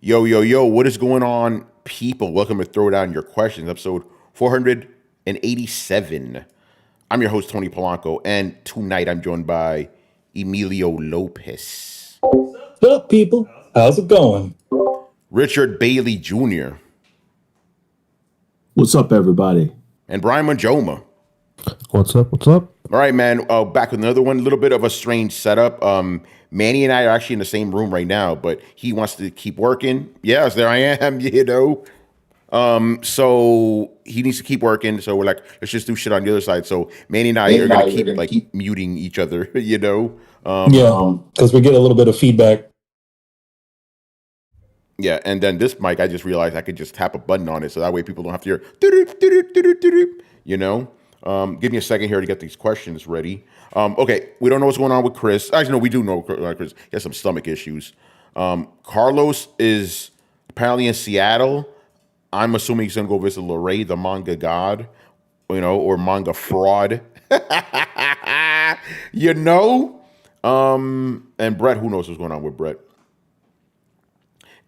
Yo, yo, yo, what is going on, people? Welcome to Throwdown Your Questions, episode 487. I'm your host, Tony Polanco, and tonight I'm joined by Emilio Lopez, What's up, people? How's it going? Richard Bailey Jr., What's up, everybody? and Brian Manjoma. What's up? What's up? All right, man, back with another one. A little bit of a strange setup. Manny and I are actually in the same room right now, but he wants to keep working. Yes, there I am, So he needs to keep working. So we're like, let's just do shit on the other side. So Manny and I are going to keep muting each other, Because we get a little bit of feedback. Yeah, and then this mic, I just realized I could just tap a button on it, so that way people don't have to hear, doo-doo, doo-doo, doo-doo, doo-doo, Give me a second here to get these questions ready. Okay, we don't know what's going on with Chris. Actually, no, we do know Chris. He has some stomach issues. Carlos is apparently in Seattle. I'm assuming he's going to go visit Lorray, the manga god, or manga fraud. And Brett, who knows what's going on with Brett.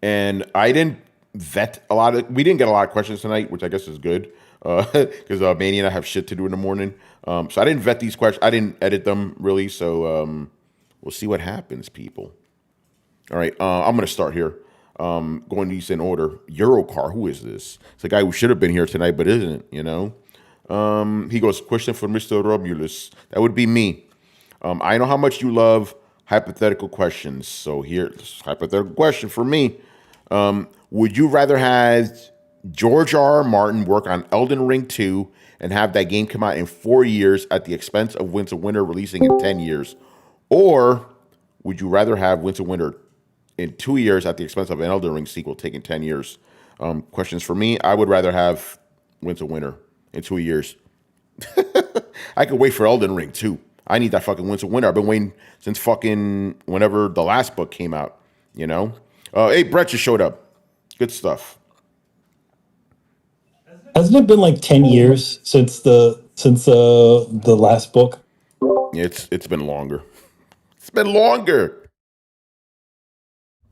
And I didn't vet we didn't get a lot of questions tonight, which I guess is good, because Manny and I have shit to do in the morning. So I didn't vet these questions. I didn't edit them, really, so we'll see what happens, people. All right, I'm going to start here, going these in order. Eurocar, who is this? It's a guy who should have been here tonight, but isn't, He goes, question for Mr. Romulus. That would be me. I know how much you love hypothetical questions. So here's a hypothetical question for me. Would you rather have George R.R. Martin work on Elden Ring 2 and have that game come out in 4 years at the expense of Winter Winter releasing in 10 years? Or would you rather have Winter Winter in 2 years at the expense of an Elden Ring sequel taking 10 years? Questions for me. I would rather have Winter Winter in 2 years. I could wait for Elden Ring too. I need that fucking Winter Winter. I've been waiting since fucking whenever the last book came out, Hey, Brett just showed up. Good stuff. Hasn't it been like 10 years since the last book? It's been longer. It's been longer.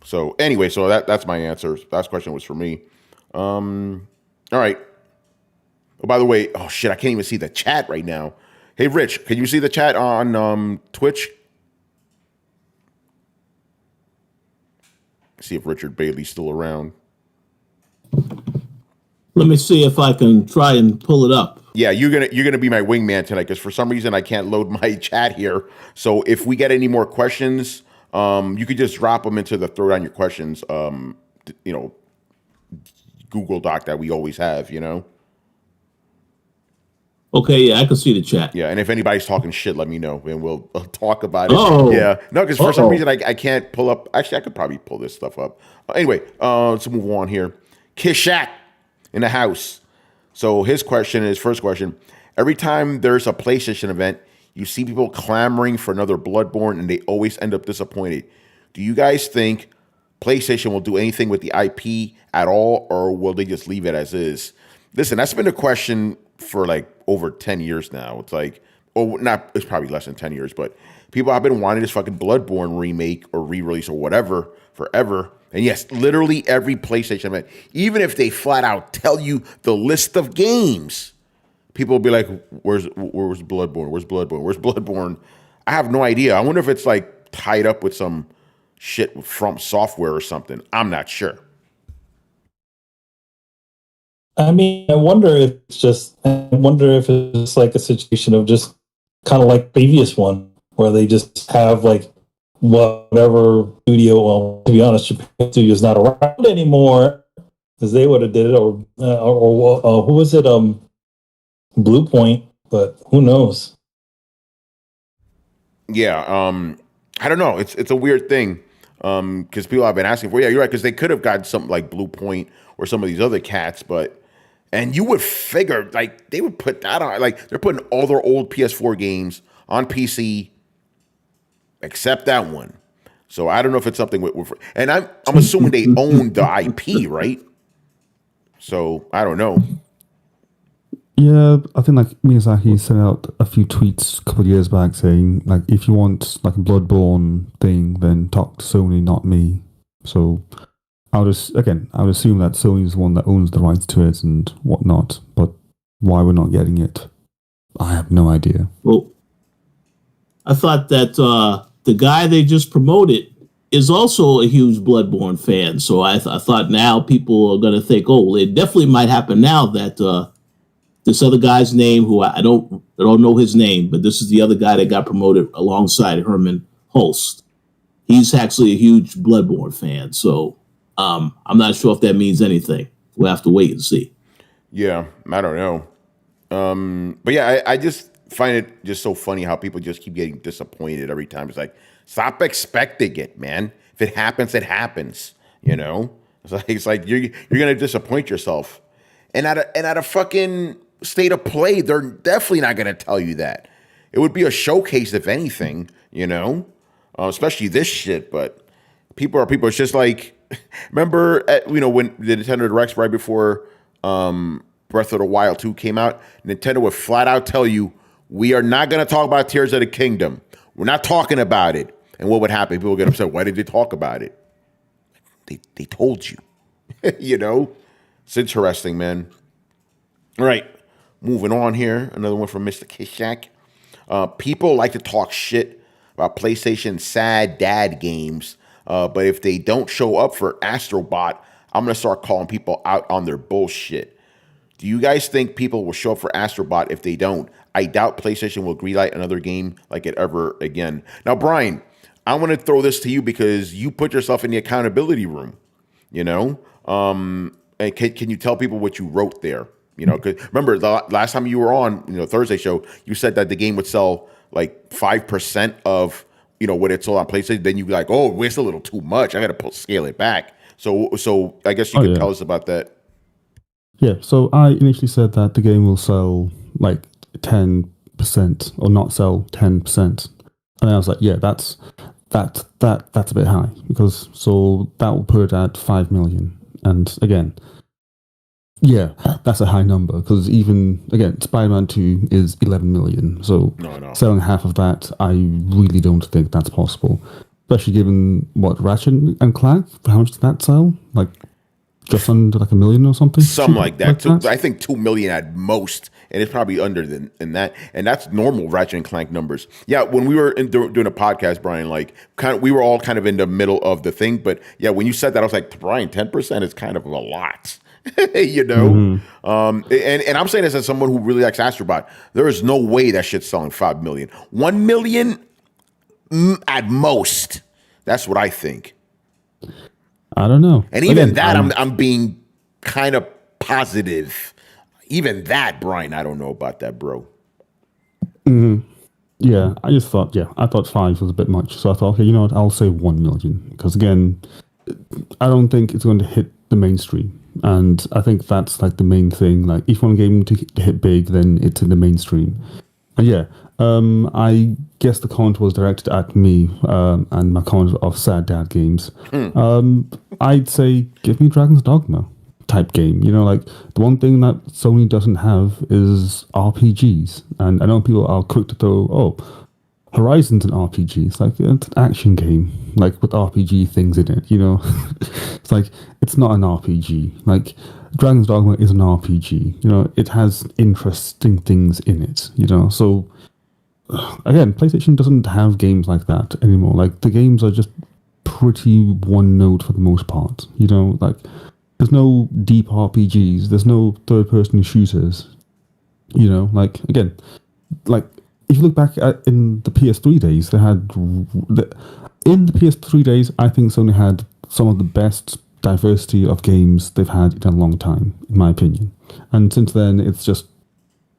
So anyway, that's my answer. Last question was for me. All right. Oh, by the way, oh shit, I can't even see the chat right now. Hey, Rich, can you see the chat on Twitch? See if Richard Bailey's still around. Let me see if I can try and pull it up. Yeah, you're gonna be my wingman tonight because for some reason I can't load my chat here. So if we get any more questions, you could just drop them into the Throwdown Your Questions, Google Doc that we always have, Okay, yeah, I can see the chat. Yeah, and if anybody's talking shit, let me know, and we'll talk about it. Oh. Yeah. No, because for some reason, I can't pull up. Actually, I could probably pull this stuff up. Anyway, let's move on here. Kishat in the house. So first question, every time there's a PlayStation event, you see people clamoring for another Bloodborne, and they always end up disappointed. Do you guys think PlayStation will do anything with the IP at all, or will they just leave it as is? Listen, that's been a question for like over 10 years now. It's like, it's probably less than 10 years, but people have been wanting this fucking Bloodborne remake or re-release or whatever forever. And yes, literally every PlayStation event, even if they flat out tell you the list of games, people will be like, where's Bloodborne? Where's Bloodborne? Where's Bloodborne? I have no idea. I wonder if it's like tied up with some shit from software or something. I'm not sure. I mean, I wonder if it's like a situation of just kind of like previous one where they just have like whatever studio. Well, to be honest, Japan studio is not around anymore because they would have did it, or who was it? Blue Point, but who knows? Yeah, I don't know. It's a weird thing because people have been asking for. Yeah, you're right, because they could have gotten something like Blue Point or some of these other cats, and you would figure like they would put that on. Like they're putting all their old PS4 games on PC, except that one. So I don't know if it's something with and I'm assuming they own the IP, right? So I don't know. Yeah, I think like Miyazaki sent out a few tweets a couple of years back saying like if you want like a Bloodborne thing, then talk to Sony, not me. So I would assume that Sony's the one that owns the rights to it and whatnot. But why we're not getting it, I have no idea. Well, I thought that the guy they just promoted is also a huge Bloodborne fan. So I thought now people are going to think, oh, well, it definitely might happen now that this other guy's name, who I don't know his name, but this is the other guy that got promoted alongside Herman Holst. He's actually a huge Bloodborne fan. So I'm not sure if that means anything. We'll have to wait and see. Yeah, I don't know. But yeah, I just find it just so funny how people just keep getting disappointed every time. It's like, stop expecting it, man. If it happens, it happens. You know, it's like you're gonna disappoint yourself. And at a fucking state of play, they're definitely not gonna tell you that. It would be a showcase, if anything. You know, especially this shit. But people are people. It's just like, remember, when the Nintendo Directs right before Breath of the Wild 2 came out, Nintendo would flat out tell you, we are not going to talk about Tears of the Kingdom. We're not talking about it. And what would happen? People would get upset. Why did they talk about it? They told you. You know? It's interesting, man. All right. Moving on here. Another one from Mr. Kishak. People like to talk shit about PlayStation sad dad games. But if they don't show up for Astrobot, I'm going to start calling people out on their bullshit. Do you guys think people will show up for Astrobot? If they don't, I doubt PlayStation will greenlight another game like it ever again. Now, Brian, I want to throw this to you because you put yourself in the accountability room, you know? And can you tell people what you wrote there? You know, because remember, the last time you were on, Thursday show, you said that the game would sell like 5% of, what it sold on PlayStation. Then you'd be like, oh, it's a little too much. I got to scale it back. So I guess you could tell us about that. Yeah, so I initially said that the game will sell like 10% or not sell 10%. And I was like, yeah, that's a bit high because so that will put it at 5 million. And again, yeah, that's a high number because even again, Spider-Man 2 is 11 million. So selling half of that, I really don't think that's possible. Especially given what Ratchet and Clank, how much did that sell? Like just under like 1 million or something? Something like that. I think 2 million at most, and it's probably under than that. And that's normal Ratchet and Clank numbers. Yeah, when we were doing a podcast, Brian, like we were all kind of in the middle of the thing. But yeah, when you said that, I was like, Brian, 10% is kind of a lot. You know? Mm-hmm. And I'm saying this as someone who really likes Astrobot. There is no way that shit's selling 5 million. 1 million at most. That's what I think. I don't know. And even that, I'm being kind of positive. Even that, Brian, I don't know about that, bro. Mm-hmm. Yeah, I thought 5 was a bit much. So I thought, okay, you know what, I'll say 1 million. Because again, I don't think it's going to hit the mainstream. And I think that's like the main thing. Like, if you want a game to hit big, then it's in the mainstream. And yeah, I guess the comment was directed at me and my comment of sad dad games. I'd say give me Dragon's Dogma type game. You know, like the one thing that Sony doesn't have is RPGs. And I know people are quick to throw, oh, Horizon's an RPG. It's like, it's an action game, like with RPG things in it, you know? It's like, it's not an RPG. Like, Dragon's Dogma is an RPG. You know, it has interesting things in it, you know? So, again, PlayStation doesn't have games like that anymore. Like, the games are just pretty one note for the most part, you know? Like, there's no deep RPGs. There's no third-person shooters, you know? Like, again, like, if you look back at in the PS3 days, they had in the PS3 days, I think Sony had some of the best diversity of games they've had in a long time, in my opinion. And since then, it's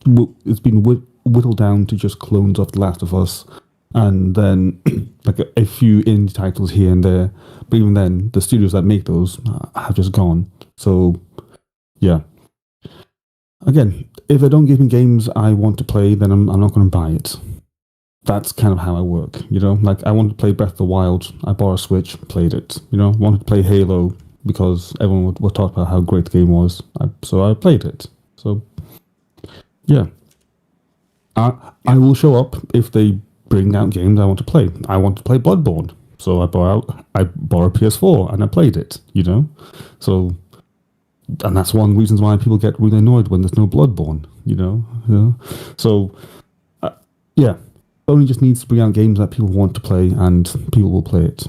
been whittled down to just clones of The Last of Us, and then like a few indie titles here and there. But even then, the studios that make those have just gone. So, yeah. Again, if they don't give me games I want to play, then I'm not going to buy it. That's kind of how I work, you know? Like, I wanted to play Breath of the Wild, I bought a Switch, played it. You know, wanted to play Halo because everyone would talk about how great the game was, so I played it. So, yeah. I will show up if they bring out games I want to play. I want to play Bloodborne. So I bought a PS4 and I played it, So, and that's one of the reasons why people get really annoyed when there's no Bloodborne, So, yeah, Sony just needs to bring out games that people want to play and people will play it.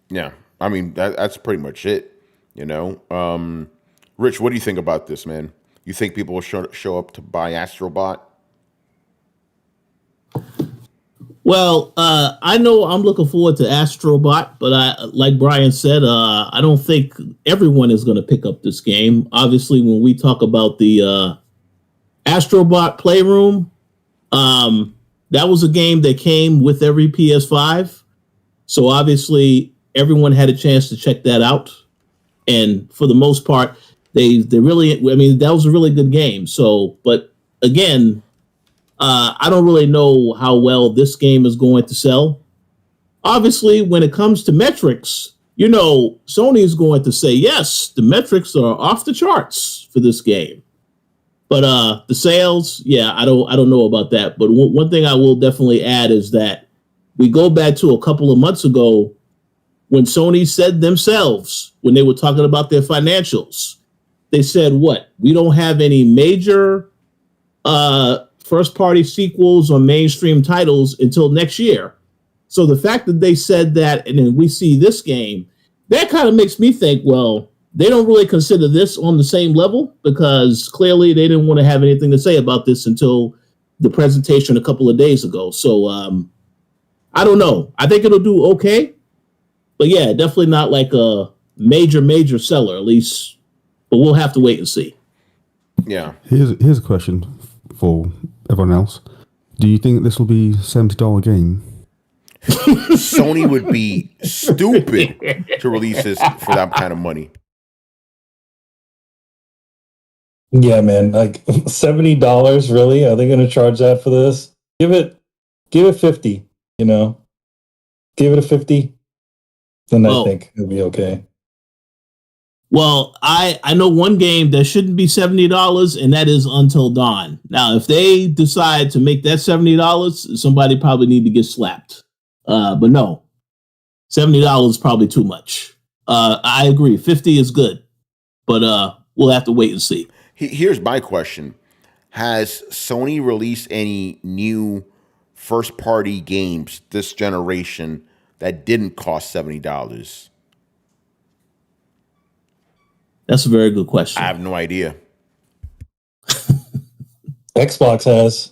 Yeah, I mean, that's pretty much it, Rich, what do you think about this, man? You think people will show up to buy Astrobot? Well, I know I'm looking forward to Astrobot, but like Brian said, I don't think everyone is going to pick up this game. Obviously, when we talk about the Astrobot Playroom, that was a game that came with every PS5. So obviously, everyone had a chance to check that out. And for the most part, they really, I mean, that was a really good game. So, but again, I don't really know how well this game is going to sell. Obviously, when it comes to metrics, Sony is going to say, yes, the metrics are off the charts for this game. But the sales, yeah, I don't know about that. But one thing I will definitely add is that we go back to a couple of months ago when Sony said themselves, when they were talking about their financials, they said, what? We don't have any major first-party sequels or mainstream titles until next year. So the fact that they said that and then we see this game, that kind of makes me think, well, they don't really consider this on the same level because clearly they didn't want to have anything to say about this until the presentation a couple of days ago. So I don't know. I think it'll do okay. But yeah, definitely not like a major seller, at least. But we'll have to wait and see. Yeah. Here's a question for everyone else. Do you think this will be $70 game? Sony would be stupid to release this for that kind of money. Yeah, man, like $70, really? Are they going to charge that for this? Give it 50, Give it a 50, then I think it'll be okay. Well, I know one game that shouldn't be $70, and that is Until Dawn. Now, if they decide to make that $70, somebody probably need to get slapped. But no, $70 is probably too much. I agree, 50 is good, but we'll have to wait and see. Here's my question. Has Sony released any new first-party games this generation that didn't cost $70? That's a very good question. I have no idea. Xbox has.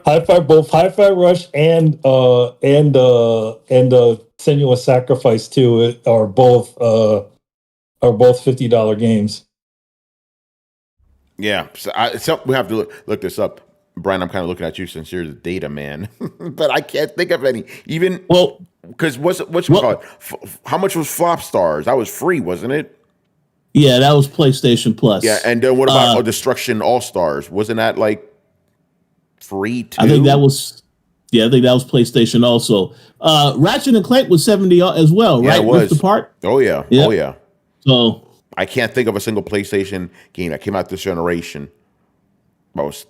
Both Hi-Fi Rush and Senua's Sacrifice 2 are both $50 games. Yeah, so we have to look this up. Brian, I'm kind of looking at you since you're the data man, but I can't think of any. Even because what's called? How much was Flop Stars? That was free, wasn't it? Yeah, that was PlayStation Plus. Yeah, and then what about Destruction All Stars? Wasn't that like free too? I think that was PlayStation also. Ratchet and Clank was $70 as well, right? Yeah, it was. Rift Apart. Oh yeah, Yep. Oh yeah. So I can't think of a single PlayStation game that came out this generation. That was,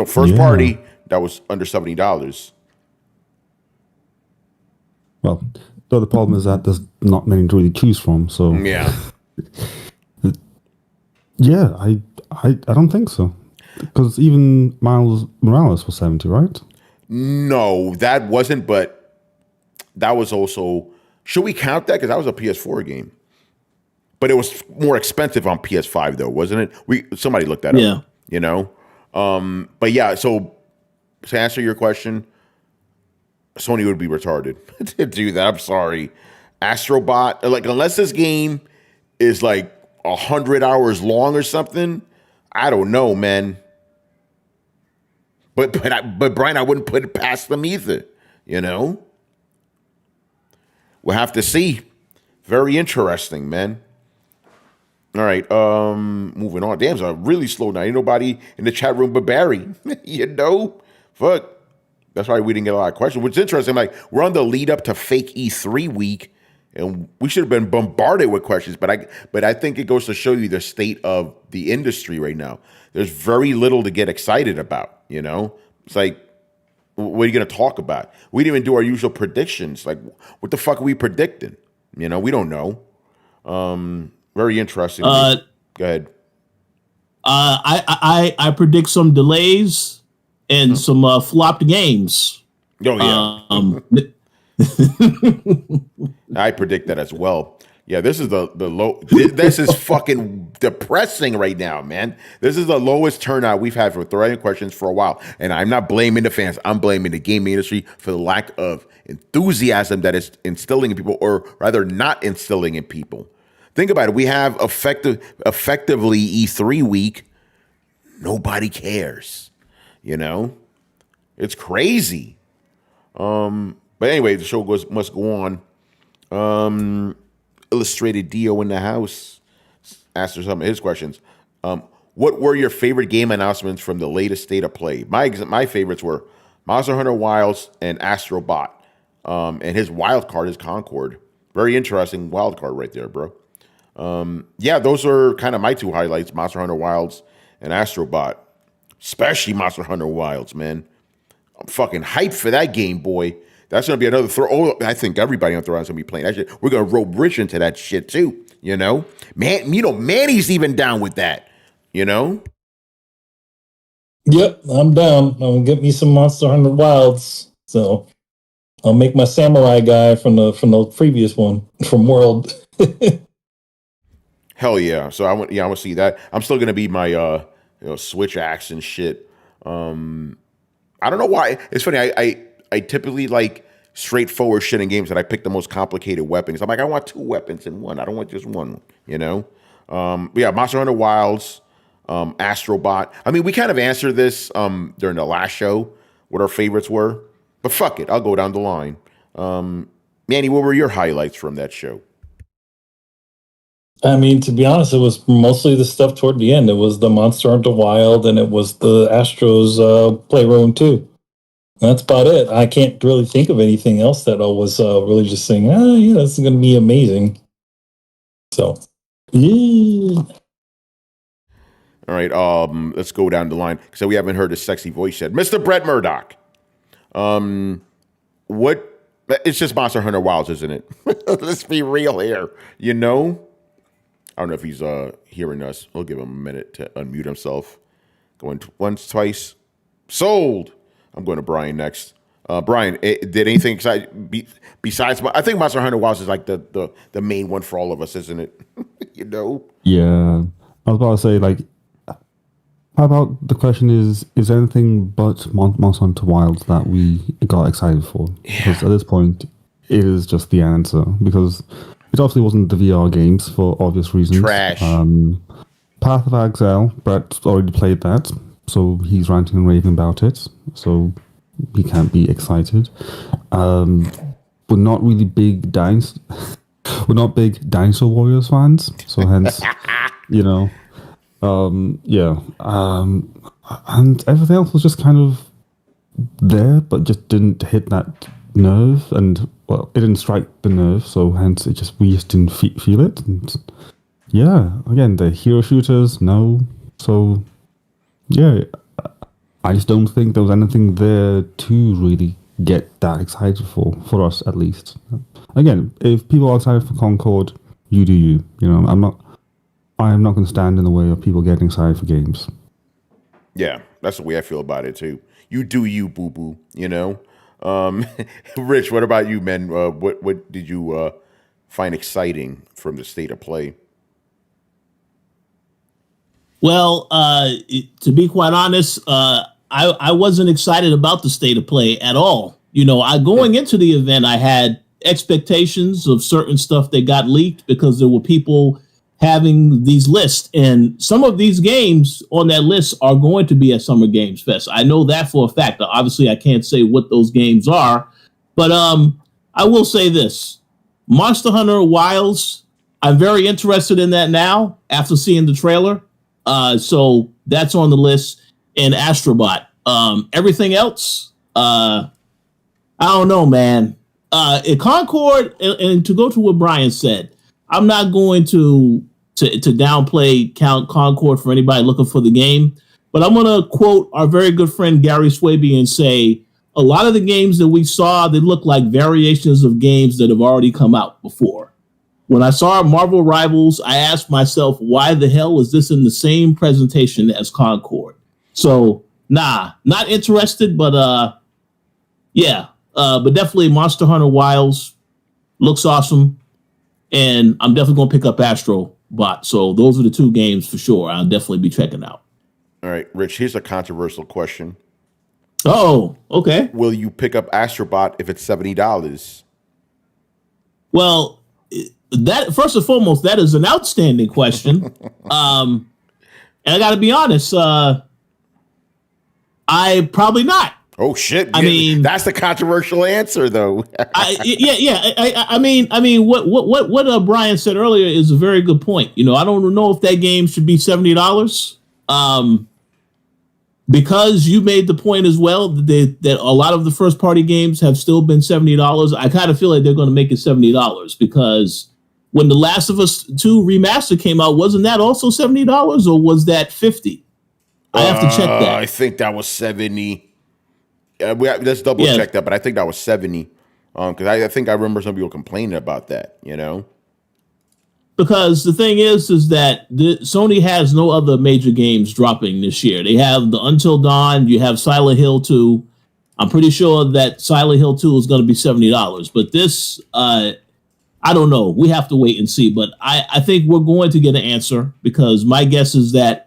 first party that was under $70. Well, the other problem is that there's not many to really choose from. So yeah, yeah, I don't think so, because even Miles Morales was 70, right? No, that wasn't. But that was also. Should we count that? Because that was a PS4 game. But it was more expensive on PS5 though, wasn't it? Somebody looked that up. Yeah. But yeah, so to answer your question, Sony would be retarded to do that. I'm sorry. Astrobot, like unless this game is like 100 hours long or something, I don't know, man. But Brian, I wouldn't put it past them either, We'll have to see. Very interesting, man. All right, moving on. Damn, it's a really slow night. Ain't nobody in the chat room but Barry. Fuck. That's why we didn't get a lot of questions. Which is interesting. Like, we're on the lead up to fake E3 week, and we should have been bombarded with questions. But I think it goes to show you the state of the industry right now. There's very little to get excited about. It's like What are you going to talk about? We didn't even do our usual predictions. Like, what the fuck are we predicting? You know, we don't know. Very interesting. Go ahead. I predict some delays and some flopped games. Oh yeah. I predict that as well. Yeah, this is the low. This is fucking depressing right now, man. This is the lowest turnout we've had for Throwdown Questions for a while, and I'm not blaming the fans. I'm blaming the gaming industry for the lack of enthusiasm that is instilling in people, or rather, not instilling in people. Think about it. We have effectively E3 week. Nobody cares. You know, it's crazy. But anyway, the show must go on. Illustrated Dio in the house asked her some of his questions. What were your favorite game announcements from the latest state of play? My favorites were Monster Hunter Wilds and Astrobot. And his wild card is Concord. Very interesting wild card right there, bro. Yeah, those are kind of my two highlights, Monster Hunter Wilds and Astrobot. Especially Monster Hunter Wilds, man. I'm fucking hyped for that game, boy. That's going to be another throw. Oh, I think everybody on Throwdown is going to be playing that shit. We're going to rope Rich into that shit too, you know? Man, Manny's even down with that, you know? Yep, I'm down. I'm going to get me some Monster Hunter Wilds. So I'll make my samurai guy from the previous one, from World. Hell yeah. So I want to see that. I'm still going to be my Switch axe and shit. I don't know why. It's funny. I typically like straightforward shit in games that I pick the most complicated weapons. I'm like, I want two weapons in one. I don't want just one, you know? Yeah, Monster Hunter Wilds, Astrobot. I mean, we kind of answered this during the last show, what our favorites were. But fuck it, I'll go down the line. Manny, what were your highlights from that show? I mean, to be honest, it was mostly the stuff toward the end. It was the Monster Hunter Wild, and it was the Astro's Playroom 2. That's about it. I can't really think of anything else that I was really just saying, yeah, this is going to be amazing. So, yeah. All right, let's go down the line. So we haven't heard his sexy voice yet. Mr. Brett Murdoch. What? It's just Monster Hunter Wilds, isn't it? Let's be real here. You know? I don't know if he's hearing us. We'll give him a minute to unmute himself. Going once, twice. Sold. I'm going to Brian next. Brian, did anything exciting besides? I think Monster Hunter Wilds is like the main one for all of us, isn't it? You know? Yeah, I was about to say, like, how about the question is there anything but Monster Hunter Wilds that we got excited for? Yeah. Because at this point, it is just the answer, because it obviously wasn't the VR games for obvious reasons. Trash. Path of Exile, Brett's already played that, so he's ranting and raving about it, so he can't be excited. We're not really big we're not big Dinosaur Warriors fans, so hence, you know, yeah. And everything else was just kind of there, but just didn't hit that nerve, and well, it didn't strike the nerve, so hence we just didn't feel it. And yeah, again, the hero shooters, no. So yeah, I just don't think there was anything there to really get that excited for us, at least. Again, if people are excited for Concord, you do you. You know, I am not going to stand in the way of people getting excited for games. Yeah, that's the way I feel about it too. You do you, boo boo. You know. Rich, what about you, man? What did you find exciting from the state of play? Well, to be quite honest, I wasn't excited about the state of play at all. You know, going into the event, I had expectations of certain stuff that got leaked because there were people having these lists, and some of these games on that list are going to be at Summer Games Fest. I know that for a fact. Obviously, I can't say what those games are, but I will say this. Monster Hunter Wilds, I'm very interested in that now after seeing the trailer. So that's on the list. And Astrobot. Everything else, I don't know, man. Concord, and to go to what Brian said, I'm not going to downplay Concord for anybody looking for the game, but I'm going to quote our very good friend Gary Swaby and say, a lot of the games that we saw, they look like variations of games that have already come out before. When I saw Marvel Rivals, I asked myself, why the hell is this in the same presentation as Concord? So, not interested, but but definitely Monster Hunter Wilds looks awesome, and I'm definitely going to pick up Astrobot. So those are the two games for sure I'll definitely be checking out. All right, Rich, here's a controversial question. Oh, okay. Will you pick up Astrobot if it's $70? Well, that first and foremost, that is an outstanding question. And I got to be honest, I probably not. Oh shit! I mean, that's the controversial answer, though. I mean, what Brian said earlier is a very good point. You know, I don't know if that game should be $70. Because you made the point as well that a lot of the first party games have still been $70. I kind of feel like they're going to make it $70 because when The Last of Us 2 remaster came out, wasn't that also $70 or was that $50? I have to check that. I think that was 70. Let's double check that, but I think that was 70. Because I think I remember some people complaining about that. You know, because the thing is that Sony has no other major games dropping this year. They have the Until Dawn. You have Silent Hill 2. I'm pretty sure that Silent Hill 2 is going to be $70. But this, I don't know. We have to wait and see. But I think we're going to get an answer because my guess is that,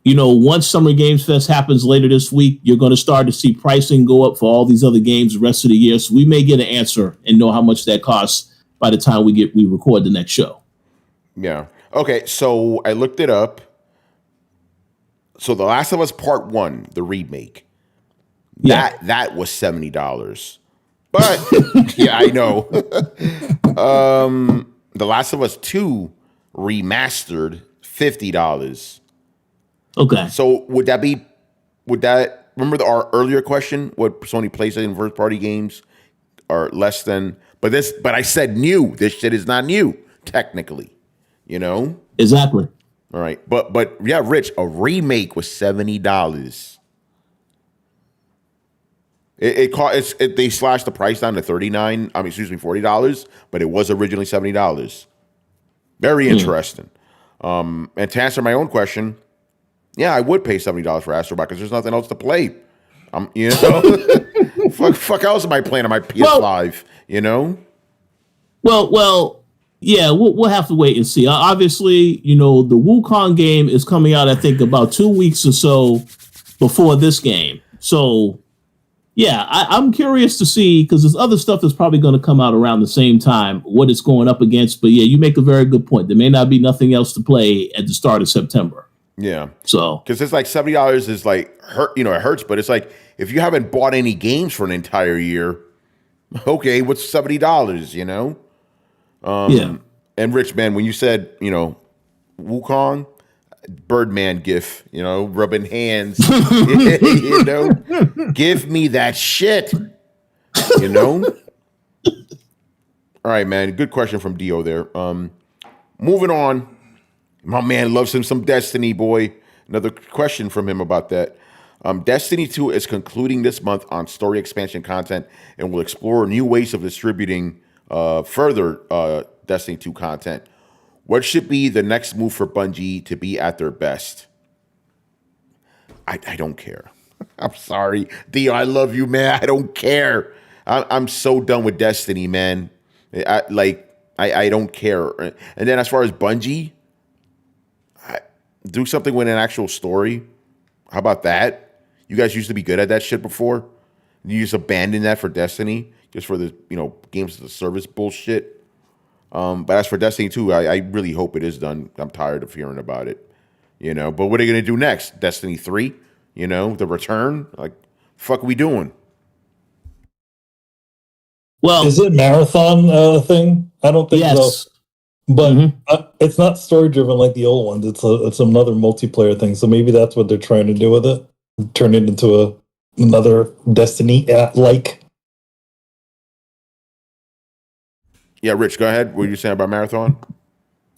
you know, once Summer Games Fest happens later this week, you're going to start to see pricing go up for all these other games the rest of the year. So we may get an answer and know how much that costs by the time we record the next show. Yeah. Okay. So I looked it up. So The Last of Us Part 1, the remake, that was $70. But yeah, I know. The Last of Us 2 remastered, $50. Okay. So would that remember our earlier question? What Sony PlayStation first party games are less than? But I said new. This shit is not new technically. You know? Exactly. All right. But yeah, Rich, a remake was $70. They slashed the price down to $40, but it was originally $70. Very interesting. And to answer my own question, yeah, I would pay $70 for Astrobot because there's nothing else to play. You know, fuck else am I playing on my PS5? You know. Well, yeah, we'll have to wait and see. Obviously, you know, the Wukong game is coming out, I think, about 2 weeks or so before this game. So, yeah, I'm curious to see because there's other stuff that's probably going to come out around the same time. What it's going up against, but yeah, you make a very good point. There may not be nothing else to play at the start of September. Yeah. So because it's like $70 is like hurt, you know, it hurts, but it's like if you haven't bought any games for an entire year, okay, what's $70, you know? Yeah. And Rich, man, when you said, you know, Wukong, Birdman gif, you know, rubbing hands, you know, give me that shit, you know? All right, man. Good question from Dio there. Moving on. My man loves him some Destiny, boy. Another question from him about that. Destiny 2 is concluding this month on story expansion content and will explore new ways of distributing further Destiny 2 content. What should be the next move for Bungie to be at their best? I don't care. I'm sorry. Dio, I love you, man. I don't care. I'm so done with Destiny, man. I don't care. And then as far as Bungie, do something with an actual story. How about that? You guys used to be good at that shit before. You just abandoned that for Destiny, just for the, you know, games as a service bullshit. But as for Destiny 2, I really hope it is done. I'm tired of hearing about it. You know, but what are they gonna do next? Destiny 3? You know, the return? Like, fuck are we doing? Well, is it marathon thing? I don't think so. But it's not story driven like the old ones. It's another multiplayer thing. So maybe that's what they're trying to do with it. Turn it into another Destiny like. Yeah, Rich, go ahead. What were you saying about Marathon?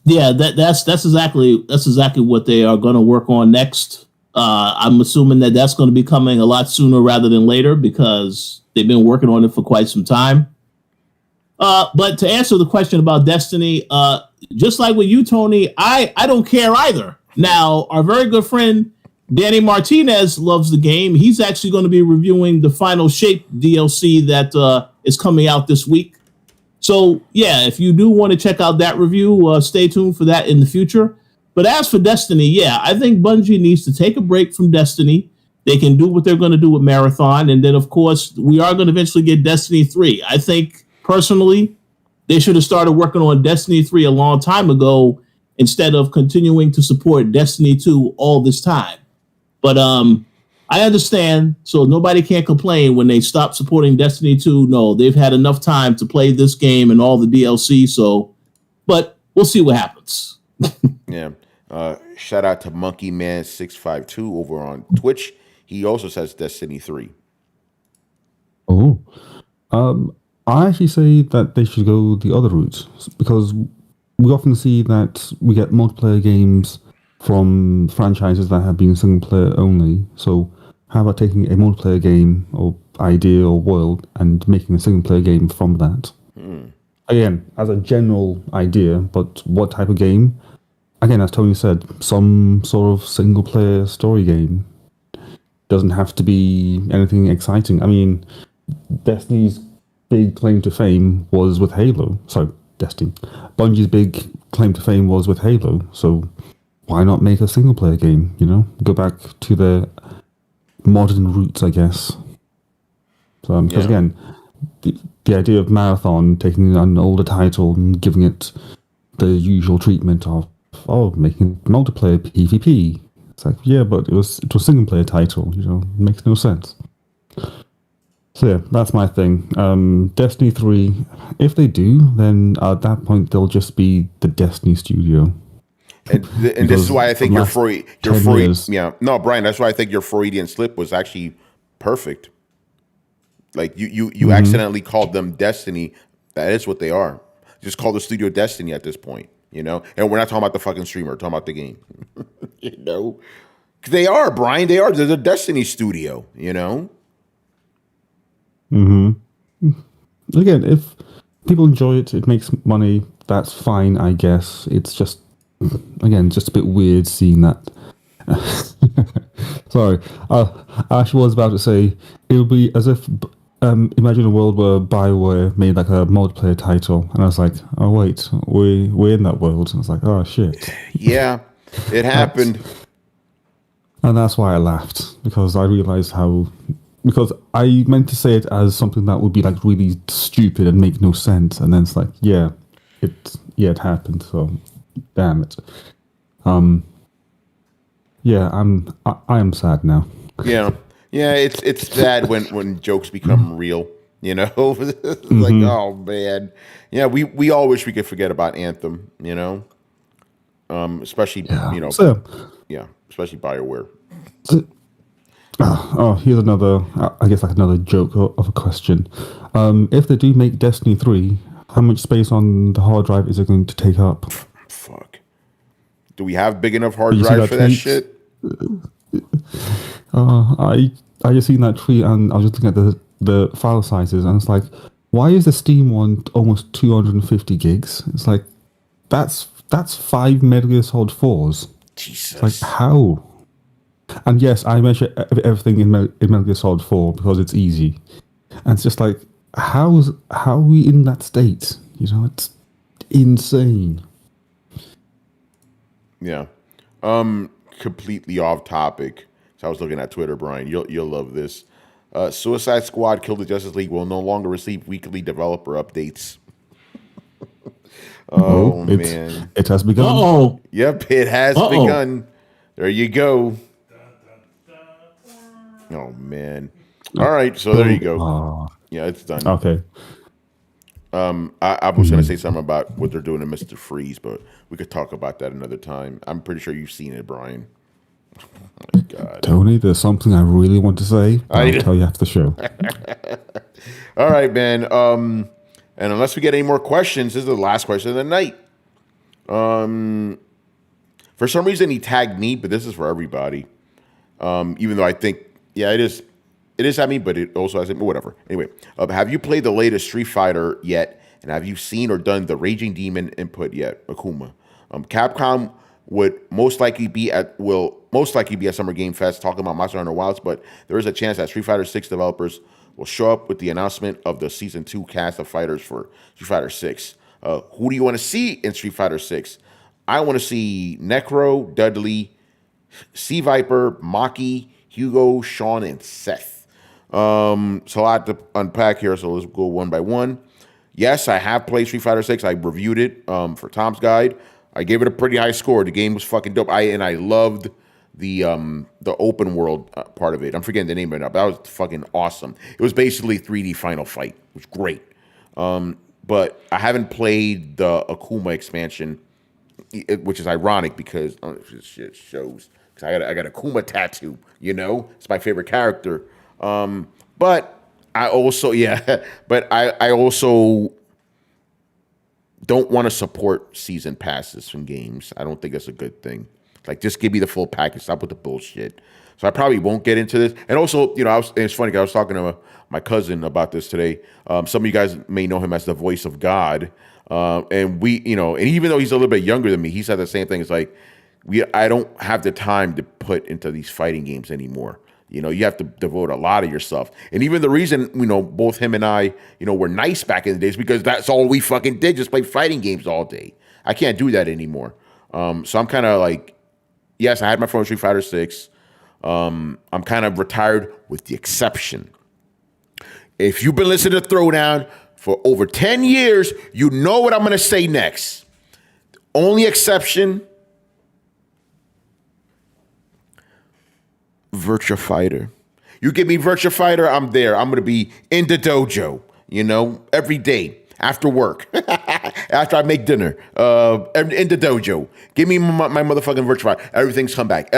Yeah, that's exactly what they are going to work on next. I'm assuming that that's going to be coming a lot sooner rather than later because they've been working on it for quite some time. But to answer the question about Destiny, just like with you, Tony, I don't care either. Now, our very good friend Danny Martinez loves the game. He's actually going to be reviewing the Final Shape DLC that is coming out this week. So, yeah, if you do want to check out that review, stay tuned for that in the future. But as for Destiny, yeah, I think Bungie needs to take a break from Destiny. They can do what they're going to do with Marathon. And then, of course, we are going to eventually get Destiny 3. I think, personally, they should have started working on Destiny 3 a long time ago instead of continuing to support Destiny 2 all this time. But I understand, so nobody can't complain when they stop supporting Destiny 2. No, they've had enough time to play this game and all the DLC, but we'll see what happens. Yeah. Shout out to Monkey Man 652 over on Twitch. He also says Destiny 3. Oh. I actually say that they should go the other route because we often see that we get multiplayer games from franchises that have been single player only. So how about taking a multiplayer game or idea or world and making a single player game from that? Again, as a general idea, but what type of game? Again, as Tony said, some sort of single player story game. Doesn't have to be anything exciting. I mean, Destiny's big claim to fame was with Halo. Sorry, Destiny. Bungie's big claim to fame was with Halo. So why not make a single player game, Go back to the modern roots, I guess. Because again, the idea of Marathon taking an older title and giving it the usual treatment of, making multiplayer PvP. It's like, yeah, but it was a single player title, it makes no sense. So yeah, that's my thing. Destiny 3, if they do, then at that point they'll just be the Destiny studio. And this is why I think your Freud, yeah, no, Brian, that's why I think your Freudian slip was actually perfect. Like you accidentally called them Destiny. That is what they are. Just call the studio Destiny at this point, And we're not talking about the fucking streamer, we're talking about the game. 'Cause they are, Brian. They're the Destiny studio, Again, if people enjoy it, it makes money, that's fine, I guess. It's just, again, just a bit weird seeing that. Sorry. I actually was about to say, it would be as if, imagine a world where BioWare made like a multiplayer title, and I was like, oh wait, we're in that world. And I was like, oh shit. Yeah, it happened. And that's why I laughed, because I realized because I meant to say it as something that would be like really stupid and make no sense, and then it's like, it happened. So, damn it. I am sad now. Yeah, it's sad when jokes become real. It's like, oh man, yeah, we all wish we could forget about Anthem. Especially especially BioWare. Here's another, I guess, like another joke of a question. If they do make Destiny 3, how much space on the hard drive is it going to take up? Fuck. Do we have big enough hard drive for that shit? I just seen that tweet and I was just looking at the file sizes and it's like, why is the Steam one almost 250 gigs? It's like, that's 5 Metal Gear Solid 4s. Jesus. It's like, how? And yes, I measure everything in Metal Gear Solid 4 because it's easy. And it's just like, how are we in that state? It's insane. Yeah. Completely off topic. So I was looking at Twitter, Brian. You'll love this. Suicide Squad Kill the Justice League will no longer receive weekly developer updates. Man. It has begun. Uh-oh. Yep, it has begun. There you go. Oh, man. All right, so there you go. Yeah, it's done. Okay. I was going to say something about what they're doing to Mr. Freeze, but we could talk about that another time. I'm pretty sure you've seen it, Brian. Oh, my God. Tony, there's something I really want to say, but I'll tell you after the show. All right, man. And unless we get any more questions, this is the last question of the night. For some reason, he tagged me, but this is for everybody. Even though I think, yeah, it is at me, but it also has it. But whatever. Anyway, have you played the latest Street Fighter yet? And have you seen or done the Raging Demon input yet, Akuma? Capcom will most likely be at Summer Game Fest talking about Monster Hunter Wilds, but there is a chance that Street Fighter 6 developers will show up with the announcement of the Season 2 cast of fighters for Street Fighter 6. Who do you want to see in Street Fighter 6? I want to see Necro, Dudley, Sea Viper, Maki, Hugo, Sean, and Seth. So a lot to unpack here, so let's go one by one. Yes, I have played Street Fighter 6. I reviewed it for Tom's Guide. I gave it a pretty high score. The game was fucking dope. I loved the open world part of it. I'm forgetting the name of it now, but that was fucking awesome. It was basically 3D Final Fight. It was great. But I haven't played the Akuma expansion, which is ironic because shit shows. Because I got a Akuma tattoo. It's my favorite character. But I also I also don't want to support season passes from games. I don't think that's a good thing. Like, just give me the full package. Stop with the bullshit. So I probably won't get into this. And also, it's funny because I was talking to my cousin about this today. Some of you guys may know him as the voice of God. And we, and even though he's a little bit younger than me, he said the same thing. It's like, I don't have the time to put into these fighting games anymore. You have to devote a lot of yourself. And even the reason, both him and I, were nice back in the days because that's all we fucking did, just play fighting games all day. I can't do that anymore. So I'm kind of like, yes, I had my phone Street Fighter 6. I'm kind of retired with the exception. If you've been listening to Throwdown for over 10 years, you know what I'm going to say next. Only exception, Virtua Fighter. You give me Virtua Fighter, I'm there. I'm going to be in the dojo, every day after work, after I make dinner, in the dojo. Give me my motherfucking Virtua Fighter. Everything's come back.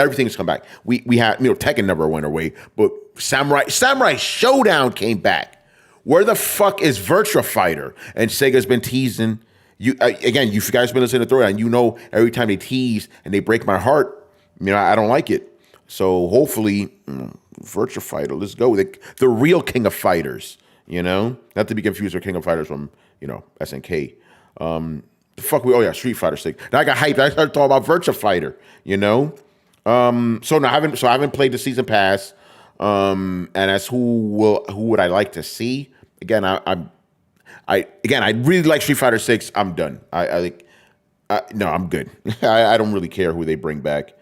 We had, Tekken never went away, but Samurai Showdown came back. Where the fuck is Virtua Fighter? And Sega's been teasing. You again, you guys been listening to Throwdown, every time they tease and they break my heart, I don't like it. So hopefully, Virtua Fighter, let's go. The real King of Fighters, Not to be confused with King of Fighters from, SNK. Street Fighter 6. Now I got hyped. I started talking about Virtua Fighter, So now I haven't played the season pass. And as who would I like to see? Again, I really like Street Fighter 6. I'm done. I'm good. I don't really care who they bring back.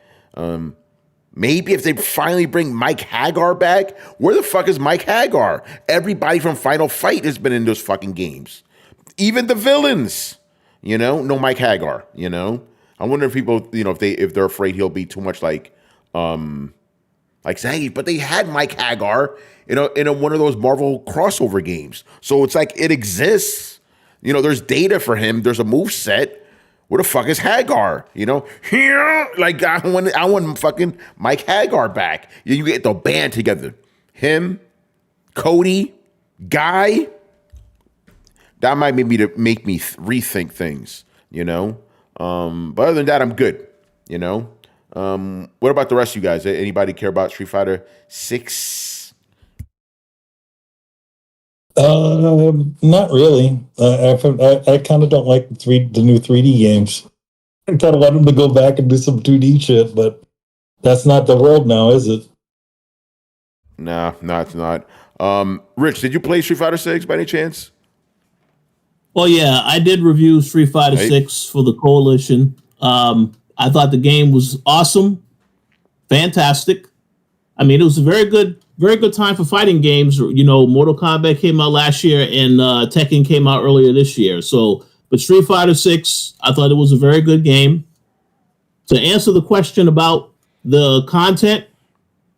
Maybe if they finally bring Mike Hagar back, where the fuck is Mike Hagar? Everybody from Final Fight has been in those fucking games. Even the villains, no Mike Hagar, I wonder if people, if they're afraid he'll be too much like say, but they had Mike Hagar, in one of those Marvel crossover games. So it's like it exists. There's data for him. There's a move set. Where the fuck is Hagar? Here, like I want fucking Mike Hagar back. You get the band together. Him, Cody, Guy. That might make me rethink things. But other than that, I'm good. What about the rest of you guys? Anybody care about Street Fighter 6? Not really. I kind of don't like the new 3D games. I kind of want them to go back and do some 2D shit, but that's not the world now, is it? No, it's not. Rich, did you play Street Fighter 6 by any chance? Well, yeah, I did review Street Fighter 6 for the Coalition. I thought the game was awesome, fantastic. I mean, it was a very good time for fighting games. Mortal Kombat came out last year and Tekken came out earlier this year. But Street Fighter 6, I thought it was a very good game. To answer the question about the content,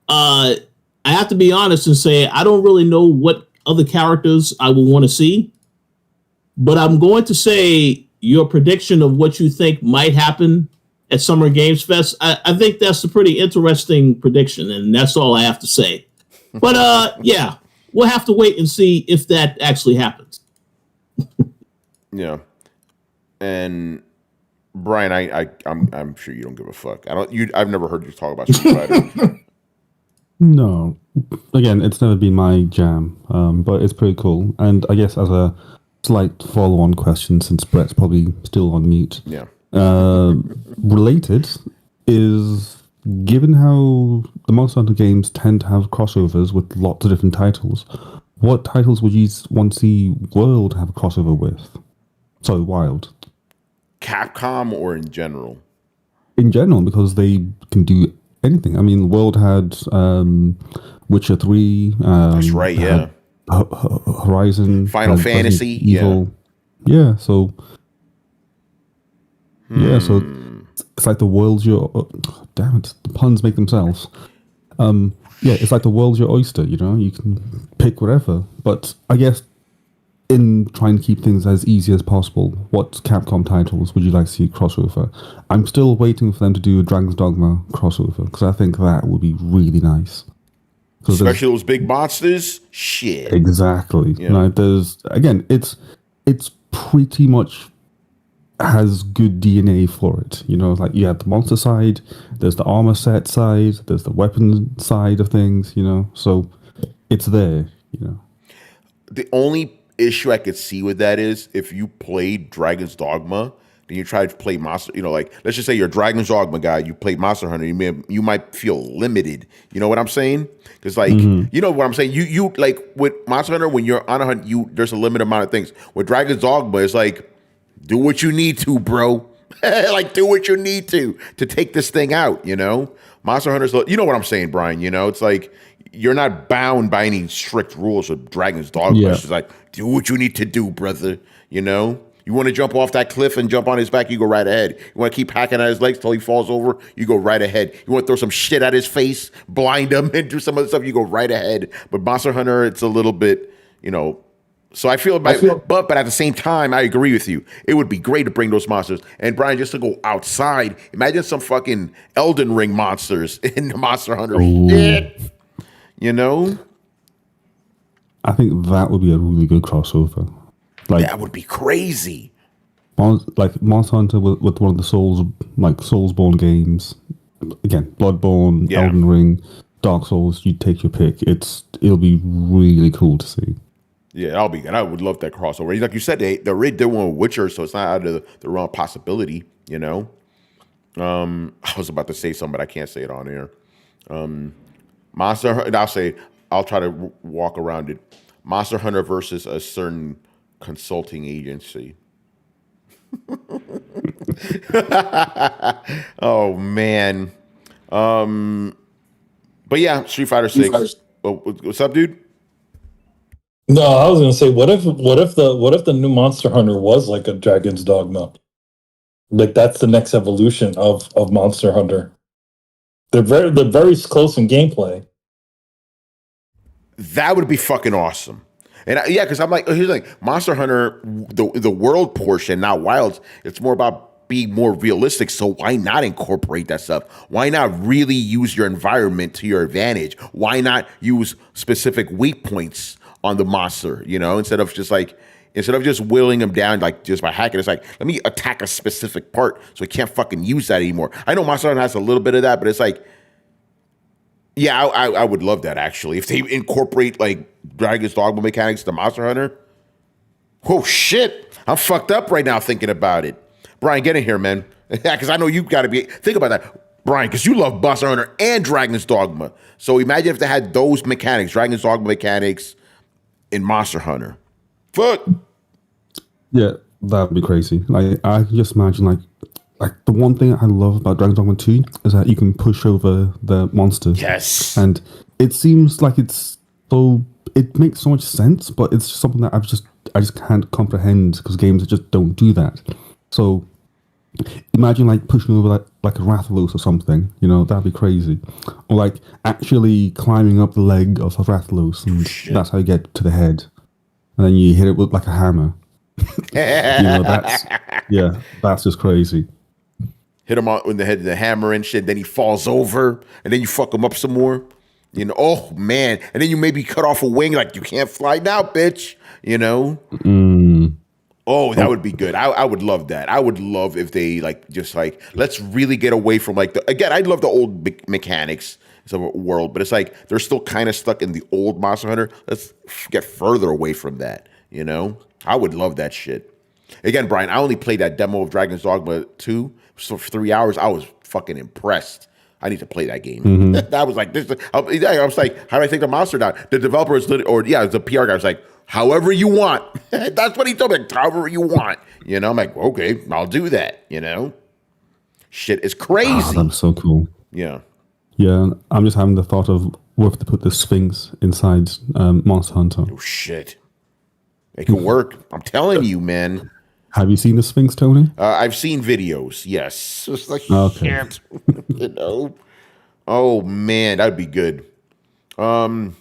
I have to be honest and say I don't really know what other characters I will want to see. But I'm going to say your prediction of what you think might happen at Summer Games Fest, I think that's a pretty interesting prediction, and that's all I have to say. But yeah, we'll have to wait and see if that actually happens. Yeah, and Brian, I'm sure you don't give a fuck. I've never heard you talk about Street Fighter. No, again, it's never been my jam, but it's pretty cool. And I guess as a slight follow-on question, since Brett's probably still on mute, Yeah. related is given how the Monster Hunter games tend to have crossovers with lots of different titles, what titles would you want to see World have a crossover with? Sorry, Wild. Capcom or in general? In general, because they can do anything. I mean, World had Witcher 3. That's right, yeah. Horizon. Final had Resident Fantasy, Evil. Yeah, so... Yeah, so it's like the world's your... damn it, the puns make themselves. Yeah, it's like the world's your oyster, you know? You can pick whatever. But I guess in trying to keep things as easy as possible, what Capcom titles would you like to see crossover? I'm still waiting for them to do a Dragon's Dogma crossover, because I think that would be really nice. Especially those big monsters? Shit. Exactly. Yeah. Like there's, again, it's pretty much has good DNA for it. You know, like you have the monster side, there's the armor set side, there's the weapon side of things, you know, so it's there, you know. The only issue I could see with that is if you played Dragon's Dogma, then you try to play Monster, you know, like let's just say you're a Dragon's Dogma guy, you play Monster Hunter, you might feel limited. You know what I'm saying? Because like you know what I'm saying. You like with Monster Hunter when you're on a hunt, there's a limited amount of things. With Dragon's Dogma, it's like do what you need to, bro. Like do what you need to take this thing out. You know, Monster Hunter's. You know what I'm saying, Brian? You know, it's like you're not bound by any strict rules with Dragon's Dogma. Yeah. It's just like do what you need to do, brother. You know. You want to jump off that cliff and jump on his back, you go right ahead. You want to keep hacking at his legs till he falls over, you go right ahead. You want to throw some shit at his face, blind him, and do some other stuff, you go right ahead. But Monster Hunter, it's a little bit, you know. So I feel but at the same time, I agree with you. It would be great to bring those monsters. And Brian, just to go outside, imagine some fucking Elden Ring monsters in the Monster Hunter shit. You know? I think that would be a really good crossover. Like that would be crazy. Like Monster Hunter with one of the Soulsborne games. Again, Bloodborne, Elden Ring, Dark Souls. You take your pick. It'll be really cool to see. Yeah, that'll be good. I would love that crossover. Like you said, they're doing one with Witcher, so it's not out of the wrong possibility. You know. I was about to say something, but I can't say it on air. Monster Hunter. I'll try to walk around it. Monster Hunter versus a certain consulting agency. Oh man. But yeah, Street Fighter 6. What's up, dude? No, I was gonna say, what if the new Monster Hunter was like a Dragon's Dogma? Like that's the next evolution of Monster Hunter. They're very close in gameplay. That would be fucking awesome. And because I'm like, here's the thing, Monster Hunter, the world portion, not Wilds, it's more about being more realistic. So why not incorporate that stuff? Why not really use your environment to your advantage? Why not use specific weak points on the monster? You know, instead of just whittling them down like just by hacking, it's like let me attack a specific part so I can't fucking use that anymore. I know Monster Hunter has a little bit of that, but it's like. Yeah, I would love that actually. If they incorporate like Dragon's Dogma mechanics to Monster Hunter. Oh shit. I'm fucked up right now thinking about it. Brian, get in here, man. Because I know you gotta think about that. Brian, because you love Monster Hunter and Dragon's Dogma. So imagine if they had those mechanics, Dragon's Dogma mechanics in Monster Hunter. Fuck. Yeah, that'd be crazy. Like I can just imagine like the one thing I love about Dragon's Dogma 2 is that you can push over the monsters. Yes. And it seems like it makes so much sense, but it's just something that I just can't comprehend because games just don't do that. So imagine like pushing over like a Rathalos or something, you know, that'd be crazy. Or like actually climbing up the leg of a Rathalos and that's how you get to the head. And then you hit it with like a hammer. You know, that's just crazy. Hit him on the head with the hammer and shit. Then he falls over, and then you fuck him up some more. You know, oh man, and then you maybe cut off a wing, like you can't fly now, bitch. You know. Oh, that would be good. I would love that. I would love if they let's really get away from I'd love the old mechanics, world, but it's like they're still kind of stuck in the old Monster Hunter. Let's get further away from that. I would love that shit. Again, Brian, I only played that demo of Dragon's Dogma 2 for 3 hours. I was fucking impressed. I need to play that game. I was like, I was like, how do I take the monster down? The developer is the PR guy was like, however you want. That's what he told me. Like, however you want. I'm like, okay, I'll do that. Shit is crazy. Oh, that's so cool. Yeah. Yeah, I'm just having the thought of what if they put the Sphinx inside Monster Hunter. Oh, shit. It could work. I'm telling you, man. Have you seen the Sphinx, Tony? I've seen videos, yes. It's like, Okay. shit. Oh, man, that'd be good. All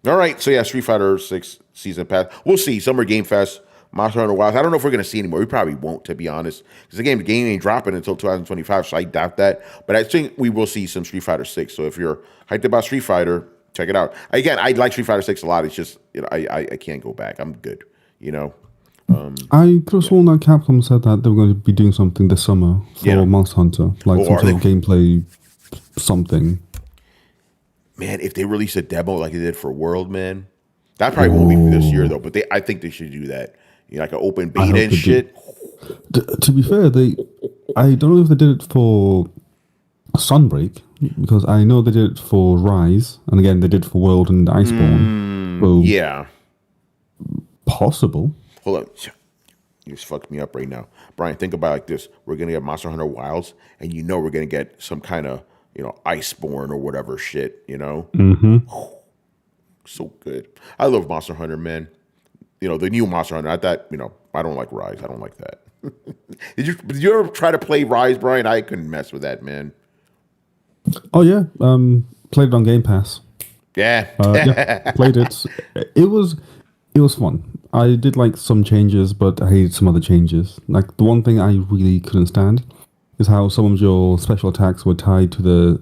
right, so yeah, Street Fighter 6 Season Pass. We'll see. Summer Game Fest, Monster Hunter Wilds. I don't know if we're going to see anymore. We probably won't, to be honest. Because the game ain't dropping until 2025, so I doubt that. But I think we will see some Street Fighter 6. So if you're hyped about Street Fighter, check it out. Again, I like Street Fighter 6 a lot. It's just, I can't go back. I'm good, I could have sworn that Capcom said that they were going to be doing something this summer for Monster Hunter. Like some sort of gameplay something. Man, if they release a demo like they did for World, man, that probably won't be this year, though. But I think they should do that. Like an open beta and shit. To be fair, I don't know if they did it for Sunbreak, because I know they did it for Rise, and again, they did it for World and Iceborne. So Yeah. Possible. Hold on. You just fucked me up right now. Brian, think about it like this. We're going to get Monster Hunter Wilds, and we're going to get some kind of, Iceborne or whatever shit, Mm-hmm. So good. I love Monster Hunter, man. The new Monster Hunter. I thought, I don't like Rise. I don't like that. Did you ever try to play Rise, Brian? I couldn't mess with that, man. Oh yeah, played it on Game Pass. Yeah. Yeah, played it. It was fun. I did like some changes, but I hated some other changes. Like the one thing I really couldn't stand is how some of your special attacks were tied to the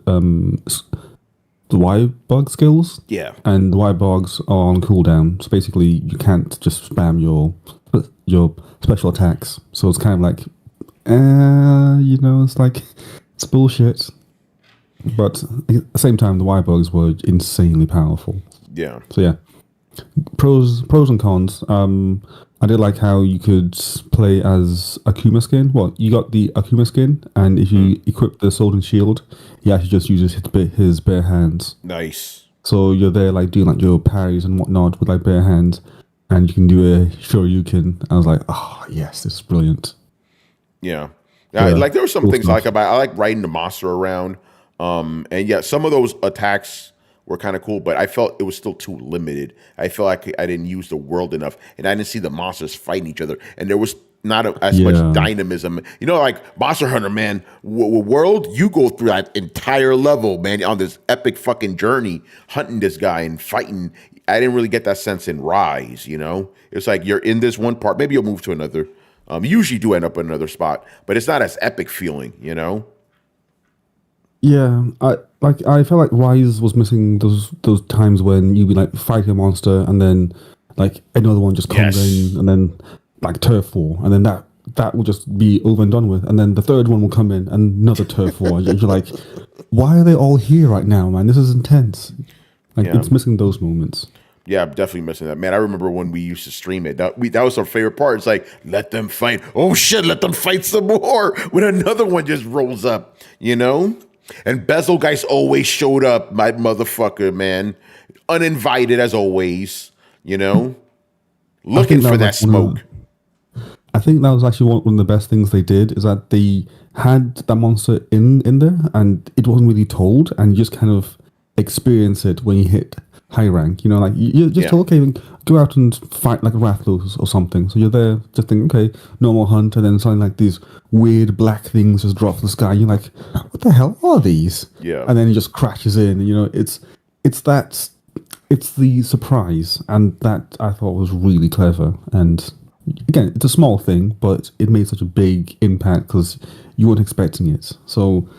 Y-bug skills. Yeah. And the Y-bugs are on cooldown. So basically, you can't just spam your special attacks. So it's kind of like, it's like, it's bullshit. But at the same time, the Y-bugs were insanely powerful. Yeah. So yeah, pros and cons. I did like how you could play as Akuma skin. Well, you got the Akuma skin, and if you equip the sword and shield, he actually just uses his bare hands. Nice. So you're there like doing like your parries and whatnot with like bare hands, and you can do a Shoryuken. I was like, oh yes, this is brilliant. Yeah. Like there were some things I like about. I like riding the monster around. And yeah, some of those attacks were kind of cool, but I felt it was still too limited. I felt like I didn't use the world enough, and I didn't see the monsters fighting each other, and there was not as much dynamism. Like Monster Hunter, man, world, you go through that entire level, man, on this epic fucking journey, hunting this guy and fighting. I didn't really get that sense in Rise, It's like you're in this one part, maybe you'll move to another. You usually do end up in another spot, but it's not as epic feeling, Yeah, I felt like Rise was missing those times when you'd be like fighting a monster and then like another one just comes in, and then like turf war, and then that will just be over and done with, and then the third one will come in and another turf war. And you're like, why are they all here right now, man? This is intense. Like it's missing those moments. Yeah, I'm definitely missing that, man. I remember when we used to stream it. That was our favorite part. It's like, let them fight. Oh shit, let them fight some more. When another one just rolls up, And Bezelgeist always showed up, my motherfucker, man. Uninvited as always, looking for that smoke. I think that was actually one of the best things they did, is that they had that monster in there, and it wasn't really told, and you just kind of experience it when you hit high rank. Like you just told, okay, go out and fight like a Rathalos or something. So you're there just thinking, okay, normal hunt, and then something like these weird black things just drop from the sky. You're like, what the hell are these? Yeah. And then he just crashes in, and it's the surprise, and that I thought was really clever. And again, it's a small thing, but it made such a big impact because you weren't expecting it. So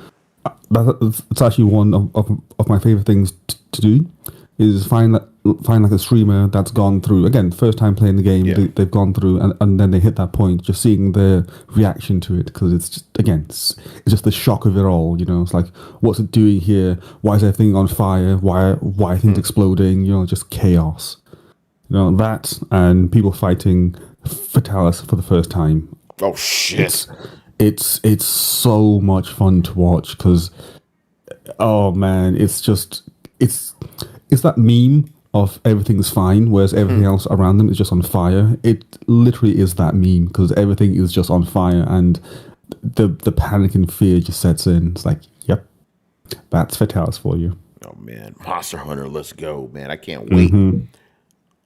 it's actually one of my favorite things to do. is find like a streamer that's gone through, again, first time playing the game, they've gone through, and then they hit that point, just seeing their reaction to it, because it's just, again, it's just the shock of it all, it's like, what's it doing here, why is everything on fire, why are things exploding, just chaos, that, and people fighting Fatalis for the first time. Oh shit. It's so much fun to watch, because oh man, it's that meme of everything's fine, whereas everything else around them is just on fire. It literally is that meme, because everything is just on fire, and the panic and fear just sets in. It's like, yep, that's Fatalis for you. Oh man, Monster Hunter, let's go, man! I can't wait. Mm-hmm.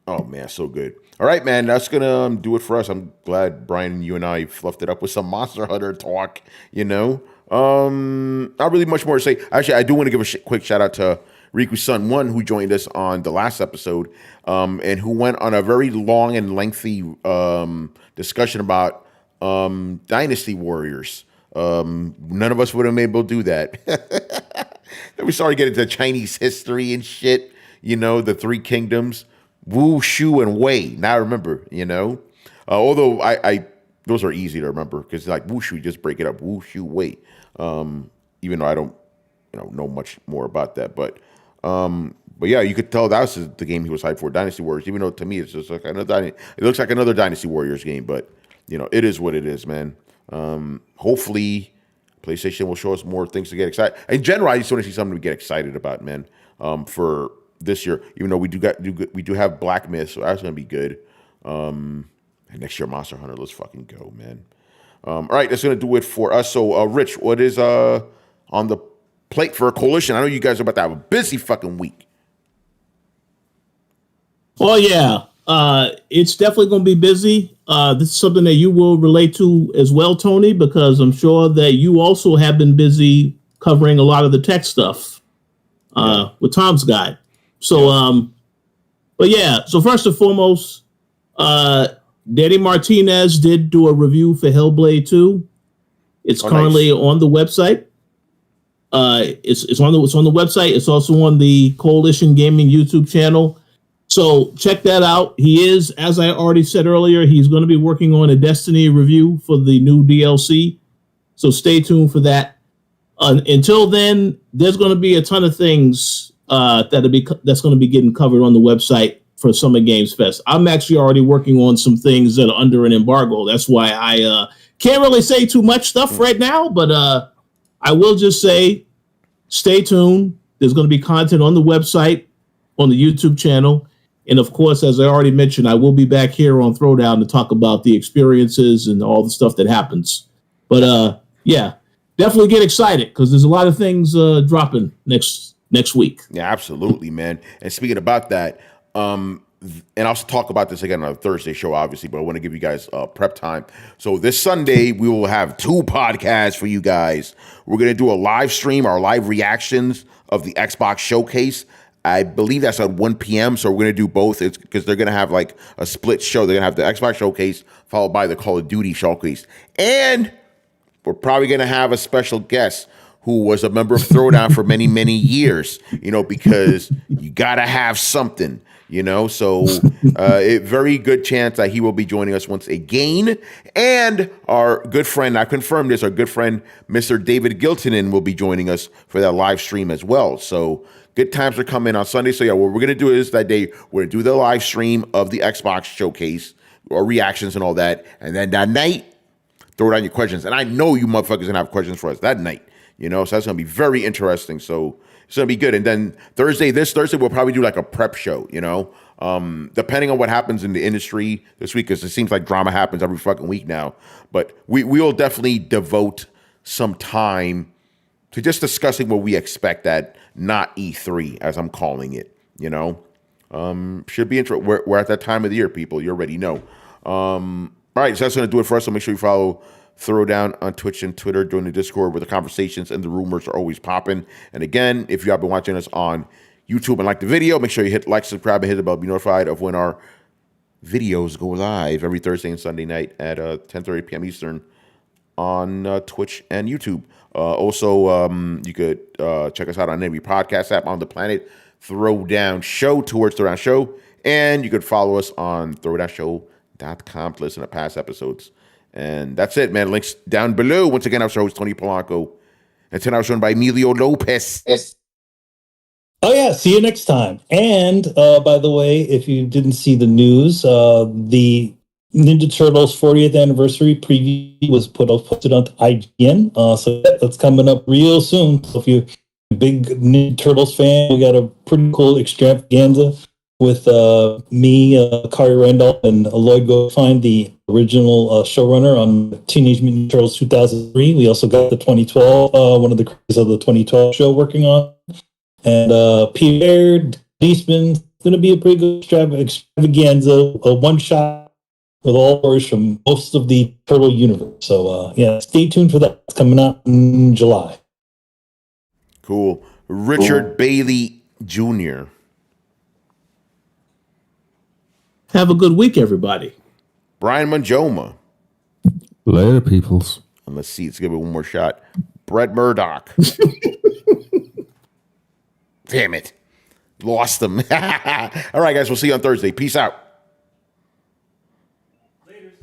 Oh man, so good. All right, man, that's gonna do it for us. I'm glad, Brian, you and I fluffed it up with some Monster Hunter talk. Not really much more to say. Actually, I do want to give a quick shout out to Riku's son, one, who joined us on the last episode, and who went on a very long and lengthy discussion about Dynasty Warriors. None of us would have been able to do that. Then we started getting into Chinese history and shit. The three kingdoms. Wu, Shu, and Wei. Now I remember, although I those are easy to remember, because like Wu Shu, just break it up. Wu, Shu, Wei. Even though I don't, know much more about that, but yeah, you could tell that was the game he was hyped for, Dynasty Warriors. Even though to me it's just like it looks like another Dynasty Warriors game, but it is what it is, man. Hopefully, PlayStation will show us more things to get excited. In general, I just want to see something to get excited about, man. For this year, even though we do have Black Myth, so that's gonna be good. And next year, Monster Hunter, let's fucking go, man. All right, that's gonna do it for us. So, Rich, what is on the plate for a coalition? I know you guys are about to have a busy fucking week. Oh yeah, it's definitely gonna be busy. This is something that you will relate to as well, Tony, because I'm sure that you also have been busy covering a lot of the tech stuff with Tom's Guide. So, but yeah, so first and foremost, Danny Martinez did do a review for Hellblade 2. It's currently on the website. It's on the website. It's also on the Coalition Gaming YouTube channel. So check that out. He is, as I already said earlier, he's going to be working on a Destiny review for the new DLC. So stay tuned for that. Until then, there's going to be a ton of things that's going to be getting covered on the website for Summer Games Fest. I'm actually already working on some things that are under an embargo. That's why I can't really say too much stuff right now, but I will just say stay tuned. There's going to be content on the website, on the YouTube channel. And of course, as I already mentioned, I will be back here on Throwdown to talk about the experiences and all the stuff that happens. But yeah, definitely get excited, because there's a lot of things dropping next week. Yeah, absolutely, man. And speaking about that, and I'll talk about this again on a Thursday show, obviously, but I want to give you guys prep time. So this Sunday, we will have 2 podcasts for you guys. We're going to do a live stream, our live reactions of the Xbox Showcase. I believe that's at 1 p.m., so we're going to do both. It's because they're going to have like a split show. They're going to have the Xbox Showcase followed by the Call of Duty Showcase. And we're probably going to have a special guest who was a member of Throwdown for many, many years, because you got to have something, So a very good chance that he will be joining us once again. And our good friend, I confirmed this, our good friend, Mr. David Giltonen, will be joining us for that live stream as well. So good times are coming on Sunday. So yeah, what we're going to do is that day, we're going to do the live stream of the Xbox Showcase, or reactions and all that. And then that night, throw down your questions. And I know you motherfuckers going to have questions for us that night. So that's going to be very interesting. So it's going to be good. And then this Thursday, we'll probably do like a prep show, depending on what happens in the industry this week, because it seems like drama happens every fucking week now. But we will definitely devote some time to just discussing what we expect at not E3, as I'm calling it, should be interesting. We're at that time of the year, people. You already know. All right, so that's going to do it for us. So make sure you follow Throwdown on Twitch and Twitter, join the Discord where the conversations and the rumors are always popping. And again, if you have been watching us on YouTube and like the video, make sure you hit like, subscribe, and hit the bell to be notified of when our videos go live every Thursday and Sunday night at 10:30 p.m. Eastern on Twitch and YouTube. Also, you could check us out on every podcast app on the planet. Throwdown Show towards Throwdown Show. And you could follow us on throwdownshow.com to listen to past episodes. And that's it, man. Links down below. Once again, I'm your host, Tony Polanco. And tonight I was joined by Emilio Lopez. Yes. Oh, yeah. See you next time. And by the way, if you didn't see the news, the Ninja Turtles 40th anniversary preview was posted on IGN. So that's coming up real soon. So if you're a big Ninja Turtles fan, we got a pretty cool extravaganza with me, Kari Randolph, and Lloyd Go find the original showrunner on Teenage Mutant Ninja Turtles 2003. We also got the 2012, one of the creators of the 2012 show working on. And Pierre Eastman, it's going to be a pretty good extravaganza, a one-shot with all stories from most of the Turtle universe. So, yeah, stay tuned for that. It's coming out in July. Cool. Richard Bailey Jr. Have a good week, everybody. Brian Manjoma. Later, peoples. And let's see, let's give it one more shot. Brett Murdoch. Damn it. Lost them. All right, guys, we'll see you on Thursday. Peace out.